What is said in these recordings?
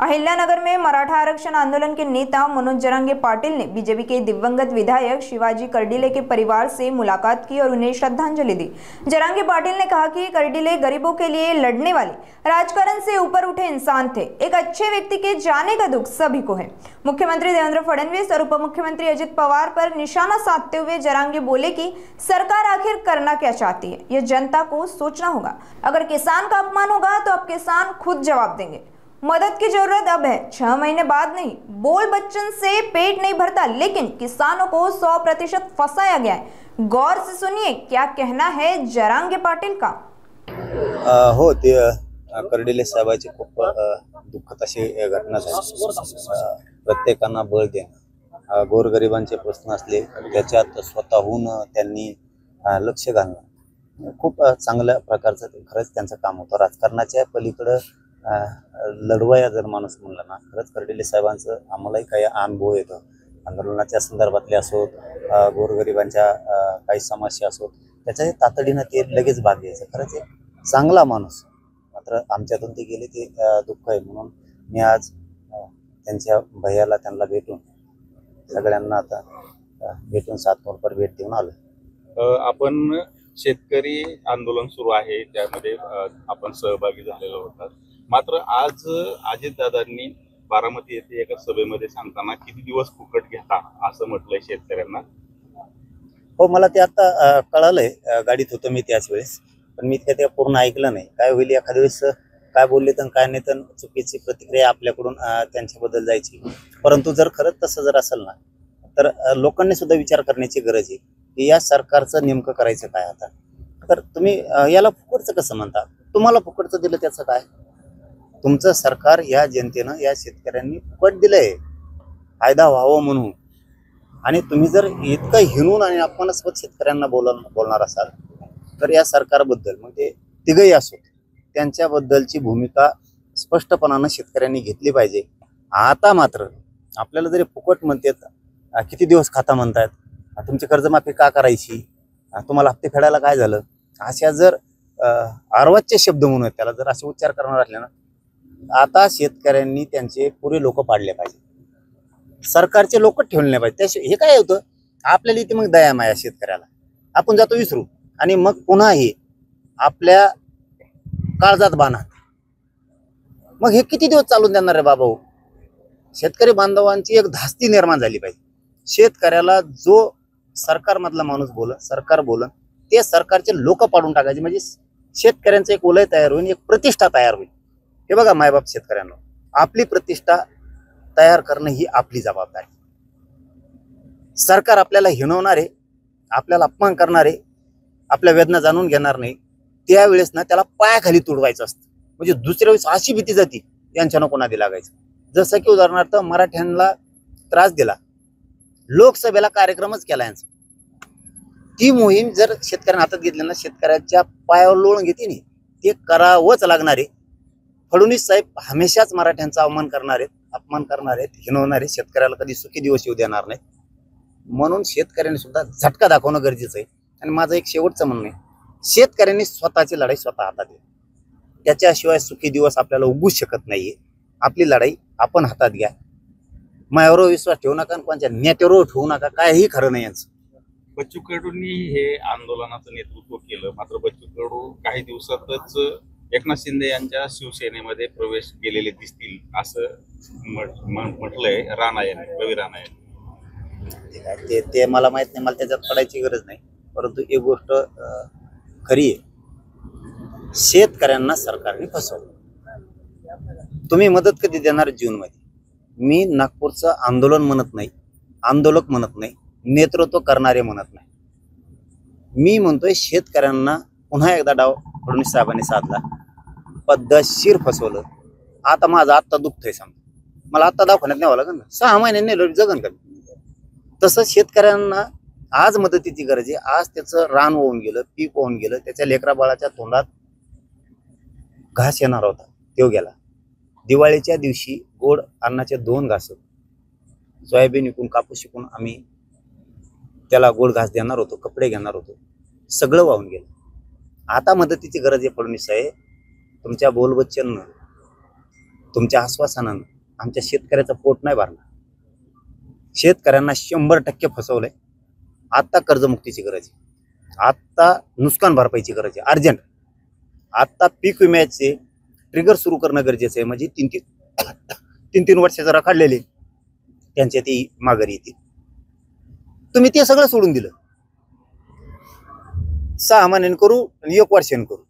अहिल्यानगर में मराठा आरक्षण आंदोलन के नेता मनोज जरांगे पाटिल ने बीजेपी के दिवंगत विधायक शिवाजी कर्डिले के परिवार से मुलाकात की और उन्हें श्रद्धांजलि दी। जरांगे पाटिल ने कहा कि कर्डिले गरीबों के लिए लड़ने वाले राजकारण से ऊपर उठे इंसान थे। एक अच्छे व्यक्ति के जाने का दुख सभी को है। मुख्यमंत्री देवेंद्र फडणवीस और उप मुख्यमंत्री अजित पवार पर निशाना साधते हुए जरांगे बोले कि सरकार आखिर करना क्या चाहती है, यह जनता को सोचना होगा। अगर किसान का अपमान होगा तो अब किसान खुद जवाब देंगे। मदद की जरूरत अब है, 6 महीने बाद नहीं। बोल बच्चन से पेट नहीं भरता, लेकिन किसानों को 100% फंसाया गया है। गौर से सुनिए क्या कहना है जरांगे पाटिल का। हो, ते कर्डिले साहेबांची खूप दुःखद अशी घटना झाली। प्रत्येकांना बळ देणं, गोरगरिबांचे प्रश्न असले त्याच्यात स्वतःहून त्यांनी लक्ष घालणं खूप चांगल्या प्रकारचं खरंच त्यांचं काम होतं। राजकारणाच्या पलीकडे लढवया जर माणूस म्हणला ना, खरंच कर्डिले साहेबांचं आम्हालाही काही अनुभव येतो। आंदोलनाच्या संदर्भातले असोत, गोरगरिबांच्या काही समस्या असोत, त्याच्या तातडीनं ते लगेच भाग घ्यायचं। खरंच एक चांगला माणूस, मात्र आमच्यातून ते गेले ते दुःख आहे। म्हणून मी आज त्यांच्या भैयाला त्यांना भेटून सगळ्यांना आता भेटून सातपूरवर भेट देऊन आलो। आपण शेतकरी आंदोलन सुरू आहे त्यामध्ये आपण सहभागी झालेलो होता। मात्र आज अजितदादांनी बारामती येथे एका सभेमध्ये सांगताना किती दिवस फुकट घेता असं म्हटलंय शेतकऱ्यांना। हो, मला ते आता कळालंय, गाडीत होतो मी त्याच वेळेस, पण मी ते पूर्ण ऐकलं नाही। काय होईल एखाद्या वेळेस काय बोलले तर काय नाही तर चुकीची प्रतिक्रिया आपल्याकडून त्यांच्याबद्दल जायची। परंतु जर खरंच तसं जर असेल ना, तर लोकांनी सुद्धा विचार करण्याची गरज आहे की या सरकारचं नेमकं करायचं काय। आता तर तुम्ही याला फुकटचं कसं म्हणता? तुम्हाला फुकटचं दिलं त्याचं काय? तुमचं सरकार या जनतेनं, या शेतकऱ्यांनी फुकट दिलंय फायदा व्हावं म्हणून, आणि तुम्ही जर इतकं हिणून आणि अपमानास्पद शेतकऱ्यांना बोलणार असाल तर या सरकारबद्दल, मग ते तिघही असो, त्यांच्याबद्दलची भूमिका स्पष्टपणानं शेतकऱ्यांनी घेतली पाहिजे। आता मात्र आपल्याला जरी फुकट म्हणतात, किती दिवस खाता म्हणतात, तुमची कर्जमाफी का करायची, तुम्हाला हप्ते फेडायला काय झालं, अशा जर अर्वाच्य शब्द म्हणून त्याला जर असे उच्चार करणार असले ना, आता शेतकऱ्यांनी त्यांचे पुरे लोक पाडले पाहिजे, सरकारचे लोक ठेवले नाही पाहिजे। हे काय होतं, आपल्याला इथे मग दया माया शेतकऱ्याला आपण जातो विसरू, आणि मग पुन्हा हे आपल्या काळजात बांधणार। मग हे किती दिवस चालून देणार आहे बाबा? शेतकरी बांधवांची एक धास्ती निर्माण झाली पाहिजे। शेतकऱ्याला जो सरकारमधला माणूस बोलन, सरकार बोलन, ते सरकारचे लोक पाडून टाकायचे, म्हणजे शेतकऱ्यांचं एक वलय तयार होईल, एक प्रतिष्ठा तयार होईल। हे बघा मायबाप शेतकऱ्यांना, आपली प्रतिष्ठा तयार करणं ही आपली जबाबदारी। सरकार आपल्याला हिणवणार आहे, आपल्याला अपमान करणार आहे, आपल्या वेदना जाणून घेणार नाही, त्यावेळेस ना त्याला पायाखाली तुडवायचं असतं। म्हणजे दुसऱ्या वेळेस अशी भीती जाती यांच्यानं कोणाला लागायचं। जसं की उदाहरणार्थ मराठ्यांना त्रास दिला, लोकसभेला कार्यक्रमच केला यांचा, ती मोहीम जर शेतकऱ्यांना हातात घेतली ना, शेतकऱ्याच्या पायावर लोळून घेते नाही, ते करावंच लागणार आहे। फडणवीस साहेब हमेशाच मराठ्यांचा अपमान करणार आहेत, हिणवणार आहेत, शेतकऱ्याला कधी सुखी दिवस येऊ देणार नाहीत। म्हणून शेतकऱ्यांनी सुद्धा झटका दाखवणं गरजेचं आहे। आणि माझं एक शेवटचं म्हणणं आहे, शेतकऱ्यांनी स्वतःची लढाई स्वतः हातात घ्या, त्याच्याशिवाय सुखी दिवस आपल्याला उगूच शकत नाहीये। आपली लढाई आपण हातात घ्या, मायावर विश्वास ठेवू नका, कोणत्या नेत्यावर ठेवू नका, काहीही खरं नाही यांचं। बच्चू कडूंनी हे आंदोलनाचं नेतृत्व केलं, मात्र बच्चू कडू काही दिवसातच एकनाथ शिंदे यांच्या शिवसेनेमध्ये प्रवेश केलेले दिसतील असं म्हटलंय राणा यांनी, रवी राणा यांनी। ते मला माहित नाही, मला त्याच्यात पडायची गरज नाही। परंतु एक गोष्ट खरी आहे, शेतकऱ्यांना सरकारने फसवलं। तुम्ही मदत कधी देणार जून मध्ये? मी नागपूरचं आंदोलन म्हणत नाही, आंदोलक म्हणत नाही, नेतृत्व करणारे म्हणत नाही, मी म्हणतोय शेतकऱ्यांना पुन्हा एकदा डाव फडणवीस साहेबांनी साधला, पद्धतशीर फसवलं। आता माझं आत्ता दुखतंय, समजा मला आत्ता दवाखान्यात न्यावं लागेल ना, 6 महिन्यांनी जगन का? तसं शेतकऱ्यांना आज मदतीची गरज आहे। आज त्याचं रान होऊन गेलं, पीक होऊन गेलं, त्याच्या लेकरा बाळाच्या तोंडात घास येणार होता, तो गेला। दिवाळीच्या दिवशी गोड अन्नाचे 2 घास, सोयाबीन विकून, कापूस विकून आम्ही त्याला गोड घास देणार होतो, कपडे घेणार होतो, सगळं वाहून गेलं। आता मदतीची गरज आहे फडणवीस साहेब, तुमच्या बोलवचनानं, तुमच्या आश्वासनानं आमच्या शेतकऱ्याचं पोट नाही भरणार. शेतकऱ्यांना 100% फसवलंय. आता कर्जमुक्तीची गरज आहे, आता नुकसान भरपाईची गरज आहे अर्जंट. आता पीक विम्याचे ट्रिगर सुरू करणं गरजेचं आहे. म्हणजे तीन वर्षाचं रखडलेले त्यांच्या ती माघारी येतील. तुम्ही ते सगळं सोडून दिलं. 6 महिन्यांनी करू आणि 1 वर्षाने करू.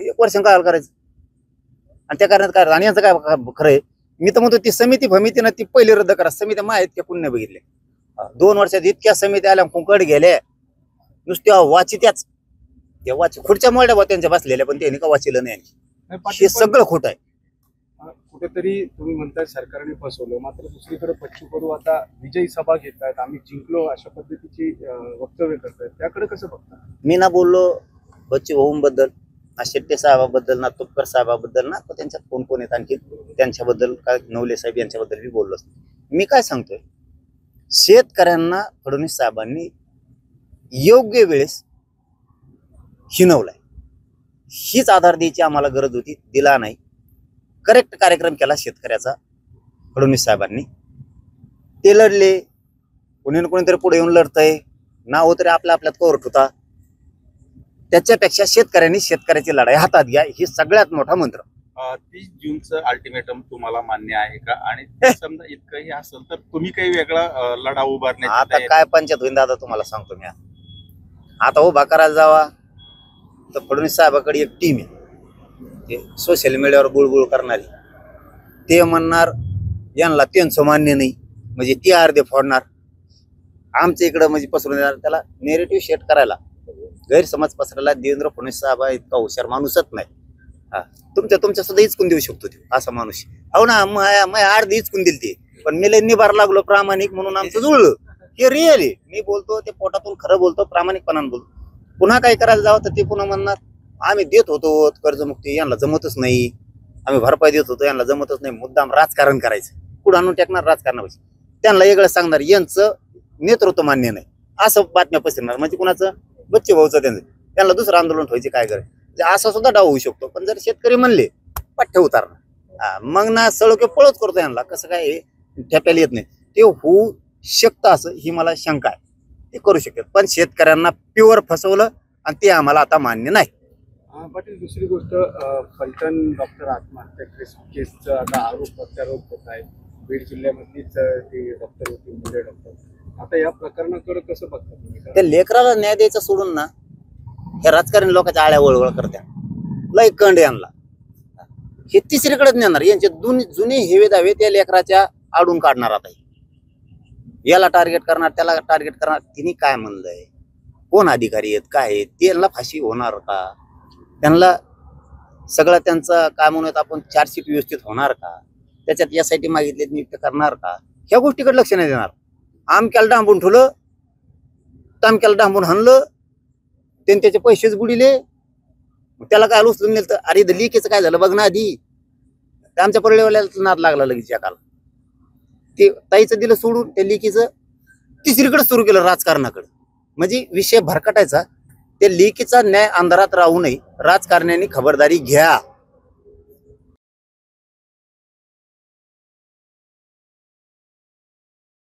1 वर्षाने काय करायचं आणि त्या कारणात काय. आणि यांचं काय खरं आहे, मी तर म्हणतो ती समिती भमिती ना ती पहिले रद्द करा. समित्या माहीत त्या कोणी नाही बघितले. 2 वर्षात इतक्या समित्या आल्या कुंकड गेल्या नुसत्या वाचित्याच. त्या खुर्च्या मोड्या त्यांच्या बसलेल्या पण त्यांनी का वाचिलं नाही. हे सगळं खोटं आहे. कुठेतरी तुम्ही म्हणताय सरकारने फसवलं, मात्र दुसरीकडे बच्चू कडू आता विजयी सभा घेत आहेत, आम्ही जिंकलो अशा पद्धतीची वक्तव्य करतायत. त्याकडे कसं बघता? मी ना बोललो बच्चू भाऊंबद्दल, ना शेट्टे साहेबाबद्दल, ना तुपकर साहेबाबद्दल, ना त्यांच्यात कोण कोण आहेत आणखी त्यांच्याबद्दल, काय नवले साहेब यांच्याबद्दल मी बोललोच. मी काय सांगतोय, शेतकऱ्यांना फडणवीस साहेबांनी योग्य वेळेस हिनवलाय. हीच आधार द्यायची आम्हाला गरज होती, दिला नाही. करेक्ट कार्यक्रम केला शेतकऱ्याचा फडणवीस साहेबांनी. ते लढले, कोणी ना कोणीतरी पुढे येऊन लढतंय, नाव तरी आपल्या आपल्यात कोर्ट होता. त्याच्यापेक्षा शेतकऱ्यांनी शेतकऱ्याची लढाई हातात घ्या, ही सगळ्यात मोठा मंत्र. 30 जूनचं अल्टिमेटम तुम्हाला मान्य आहे का? आणि समजा इतकंही असेल तर तुम्ही काही वेगळा लढा उभारण्याची आता काय पंचायत होईल दादा तुम्हाला सांगतो मी. आता उभा करायला जावा तर फडणवीस साहेबाकडे एक टीम आहे, ते सोशल मीडियावर गुळगुळ करणारी. ते म्हणणार यांना त्यांचं मान्य नाही म्हणजे ते अर्धे फोडणार. आमच्या इकडं म्हणजे पसरून देणार. त्याला नेरेटिव्ह सेट करायला, गैरसमज पसरायला देवेंद्र फडणवीस साहेब इतका हुशार माणूसच नाही. हा, तुमच्या सुद्धा इचकून देऊ शकतो ते असा माणूस. हो ना, मग अर्धी इचकून दिली ती, पण मी लय निभार लागलो प्रामाणिक म्हणून आमचं जुळलं. हे रिअल आहे. मी बोलतो ते पोटातून खरं बोलतो, प्रामाणिकपणाने बोलतो. पुन्हा काय करायला जावं तर ते पुन्हा म्हणणार आम्ही देत होतो कर्जमुक्ती, यांना जमतच नाही. आम्ही भरपाई देत होतो, यांना जमतच नाही. मुद्दाम राजकारण करायचं, पुढे आणून टाकणार राजकारणापासून. त्यांना वेगळं सांगणार यांचं नेतृत्व मान्य नाही असं बातम्या पसरणार. म्हणजे कुणाचं बच्चे भाऊचं त्यांना दुसरं आंदोलन व्हायचे काय करायचं. असा सुद्धा डाव होऊ शकतो. पण जर शेतकरी म्हणले पठ्ठे उतारणार, मग ना सळके पळत करतो यांना, कसं काय ठेप्याला येत नाही. ते होऊ शकतं असं ही मला शंका आहे. ते करू शकतात, पण शेतकऱ्यांना प्युअर फसवलं आणि ते आम्हाला आता मान्य नाही. पाटील, दुसरी गोष्ट, फलटण डॉक्टर आत्महत्या केसचा आता आरोप प्रत्यारोप होत आहे. बीड जिल्ह्यामधलीच ती डॉक्टर होती, मुले डॉक्टर. आता या प्रकरणाकडे कसं बघता तुम्ही? त्या लेकराला न्याय द्यायचा सोडून ना हे राजकारणी लोकांच्या आळ्या वळवळ करत्या. लय कंड यांना हे तिसरीकडेच नेणार. यांचे जुने हेवे दावे त्या लेकराच्या आडून काढणार. आता याला टार्गेट करणार, त्याला टार्गेट करणार. तिने काय म्हणलंय, कोण अधिकारी आहेत, काय आहेत, त्यांना फाशी होणार का, त्यांना सगळं त्यांचं काय म्हणून आपण चार्जशीट व्यवस्थित होणार का, त्याच्यात यासाठी मागितले नियुक्त करणार का, ह्या गोष्टीकडे लक्ष नाही देणार. आमक्याला डांबून ठेवलं, तामक्याला डांबून हाणलं, त्यांनी त्याचे पैसेच बुडिले. त्याला काय उचलून नेलं तर अरे लिकेचं काय झालं बघ ना आधी. आमच्या परळीवाल्याला नाद लागला लगेच एकाला. ते ताईचं दिलं सोडून, त्या लिकीचं तिसरीकडे सुरू केलं राजकारणाकडे. म्हणजे विषय भरकटायचा. त्या लिकीचा न्याय अंधारात राहू नये, राजकारण्यांनी खबरदारी घ्या.